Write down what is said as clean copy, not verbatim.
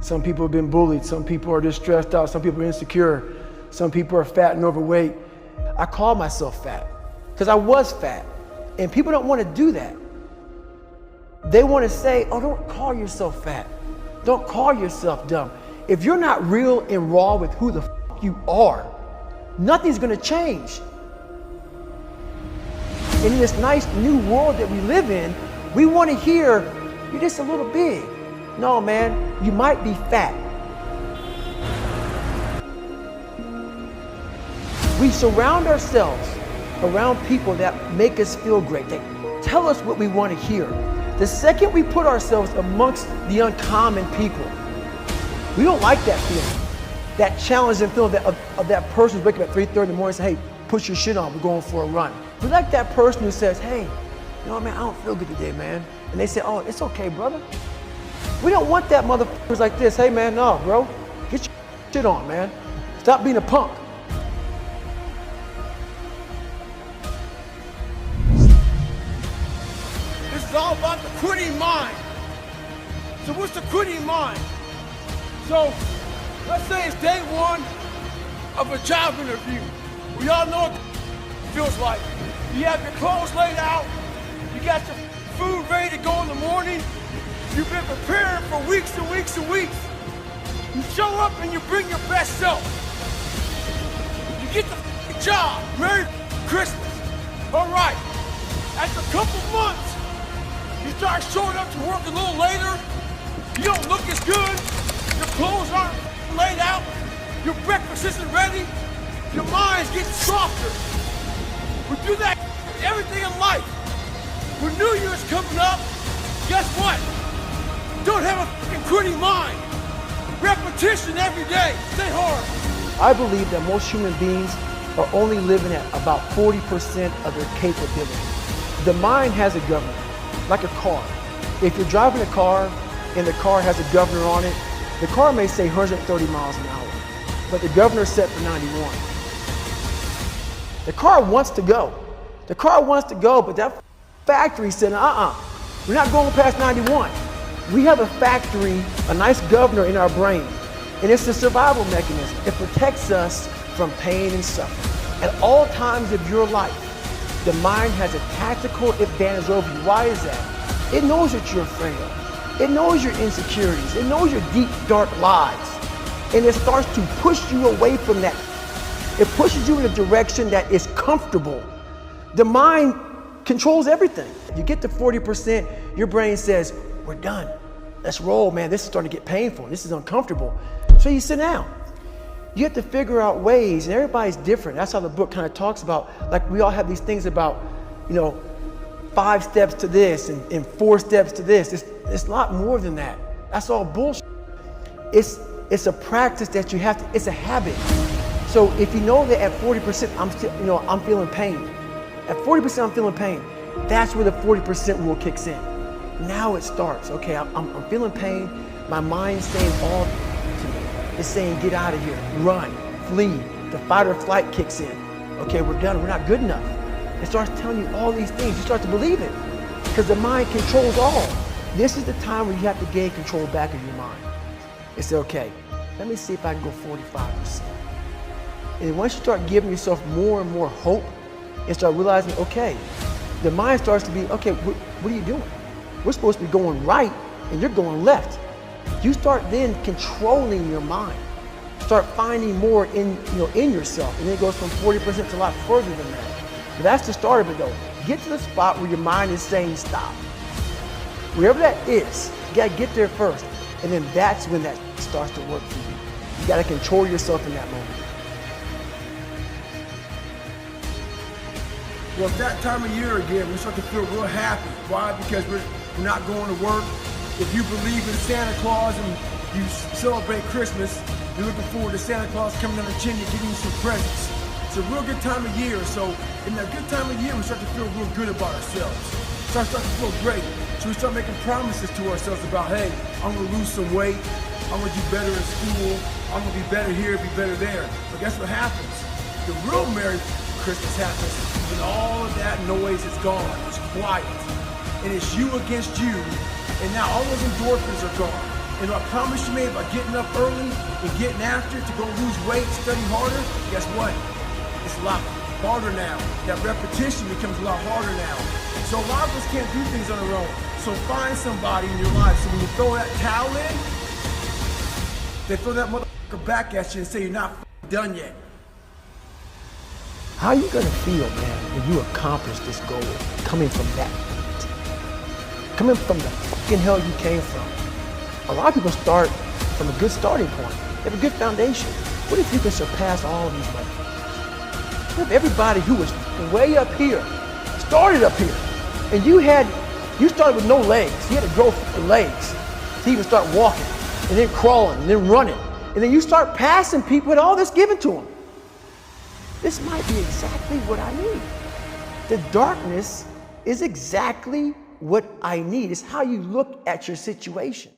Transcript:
Some people have been bullied. Some people are just stressed out. Some people are insecure. Some people are fat and overweight. I call myself fat because I was fat. And people don't want to do that. They want to say, oh, don't call yourself fat. Don't call yourself dumb. If you're not real and raw with who the f you are, nothing's going to change. And in this nice new world that we live in, we want to hear, you're just a little big. No, man, you might be fat. We surround ourselves around people that make us feel great. They tell us what we want to hear. The second we put ourselves amongst the uncommon people, we don't like that feeling. That challenging feeling of that person who's waking up at 3:30 in the morning and say, hey, put your shit on, we're going for a run. We like that person who says, hey, you know what, man, I don't feel good today, man. And they say, oh, it's okay, brother. We don't want that motherfuckers like this. Hey, man, no, bro, get your shit on, man. Stop being a punk. This is all about the quitting mind. So what's the quitting mind? So let's say it's day one of a job interview. We all know what it feels like. You have your clothes laid out. You got your food ready to go in the morning. You've been preparing for weeks and weeks and weeks. You show up and you bring your best self. You get the job. Merry Christmas. All right. After a couple months, you start showing up to work a little later. You don't look as good. Your clothes aren't laid out. Your breakfast isn't ready. Your mind's getting softer. We do that with everything in life. When New Year's coming up, guess what? Don't have a fucking quitting mind. Repetition every day. Stay hard. I believe that most human beings are only living at about 40% of their capability. The mind has a governor, like a car. If you're driving a car and the car has a governor on it, the car may say 130 miles an hour, but the governor's set for 91. The car wants to go. The car wants to go, but that factory said, we're not going past 91. We have a factory, a nice governor in our brain, and it's a survival mechanism. It protects us from pain and suffering. At all times of your life, the mind has a tactical advantage over you. Why is that? It knows what you're afraid of. It knows your insecurities. It knows your deep, dark lies. And it starts to push you away from that. It pushes you in a direction that is comfortable. The mind controls everything. You get to 40%, your brain says, we're done. Let's roll, man. This is starting to get painful. This is uncomfortable. So you sit down. You have to figure out ways, and everybody's different. That's how the book kind of talks about, like we all have these things about, 5 steps to this and 4 steps to this. It's a lot more than that. That's all bullshit. It's a practice that you have to, it's a habit. So if you know that at 40%, I'm feeling pain. At 40% I'm feeling pain. That's where the 40% rule kicks in. Now it starts. Okay, I'm feeling pain. My mind's saying all to me. It's saying get out of here, run, flee. The fight or flight kicks in. Okay, we're done. We're not good enough. It starts telling you all these things. You start to believe it because the mind controls all. This is the time where you have to gain control back of your mind. It's okay. Let me see if I can go 45%. And once you start giving yourself more and more hope and start realizing, okay, the mind starts to be, okay, what are you doing? We're supposed to be going right and you're going left. You start then controlling your mind. Start finding more in yourself, and then it goes from 40% to a lot further than that. But that's the start of it though. Get to the spot where your mind is saying stop. Wherever that is, you gotta get there first. And then that's when that starts to work for you. You gotta control yourself in that moment. Well, it's that time of year again, we start to feel real happy. Why? Because we're not going to work. If you believe in Santa Claus and you celebrate Christmas, you're looking forward to Santa Claus coming down the chimney, giving you some presents. It's a real good time of year. So in that good time of year, we start to feel real good about ourselves. Start to feel great. So we start making promises to ourselves about, hey, I'm gonna lose some weight. I'm gonna do better in school. I'm gonna be better here, be better there. But guess what happens? The real Merry Christmas happens when all of that noise is gone. It's quiet. And it's you against you. And now all those endorphins are gone. And I promise you, man, by getting up early and getting after it to go lose weight, study harder, guess what? It's a lot harder now. That repetition becomes a lot harder now. So a lot of us can't do things on our own. So find somebody in your life. So when you throw that towel in, they throw that motherfucker back at you and say you're not done yet. How are you gonna feel, man, when you accomplish this goal coming from that point? Coming from the fucking hell you came from. A lot of people start from a good starting point. They have a good foundation. What if you can surpass all these motherfuckers? What if everybody who was way up here started up here, and you started with no legs. You had to grow fucking legs to even start walking, and then crawling, and then running, and then you start passing people with all this given to them. This might be exactly what I need. The darkness is exactly what I need. It's how you look at your situation.